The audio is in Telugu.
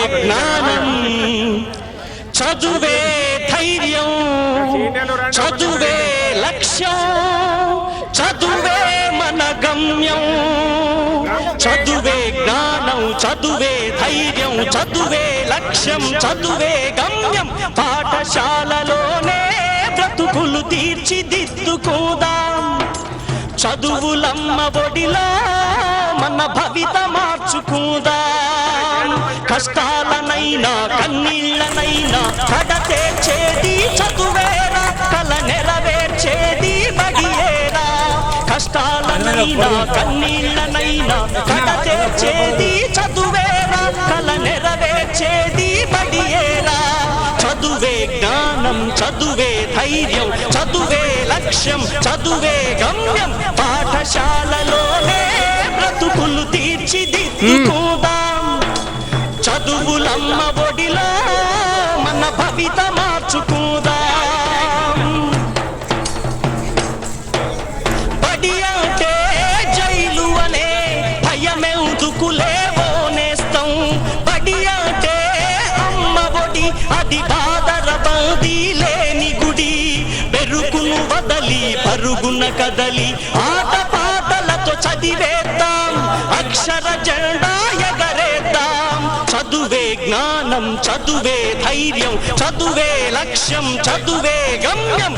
జ్ఞానం, చదువే ధైర్యం, చదువే లక్ష్యం, చదువే మన గమ్యం. చదువే జ్ఞానం, చదువే ధైర్యం, చదువే లక్ష్యం, చదువే గమ్యం. పాఠశాలలోనే బ్రతుకులు తీర్చిదిద్దుకుందాం. చదువులమ్మ ఒడిలో మన భవిత మార్చుకుందాం. కష్టాలనైనా కన్నీళ్ళనైనా కడతేర్చేది చదువేరా, కల నెరవేర్చేది బడియేరా. కష్టాలనైనా కన్నీళ్ళనైనా కడతేర్చేది చదువేరా, కల నెరవేర్చేది బడియేరా. చదువే జ్ఞానం, చదువే ధైర్యం, చదువే లక్ష్యం, చదువే గమ్యం. పాఠశాలలోనే బ్రతుకులు తీర్చిదిద్దుకుందాం. చదువులమ్మ ఒడిలో మన భవిత మార్చుకుందాం. బడి అంటే జైలు అనే భయమెందుకులేవో నేస్తం. బడి అంటే అమ్మ ఒడి, అది బాదర బందీ లేని గుడి. పెరుగును వదలి పరుగున కదలి ఆట పాటలతో చదివేద్దాం. అక్షర జెండా ఎగరేద్దాం. చదువే జ్ఞానం, చదువే ధైర్యం, చదువే లక్ష్యం, చదువే గమ్యం.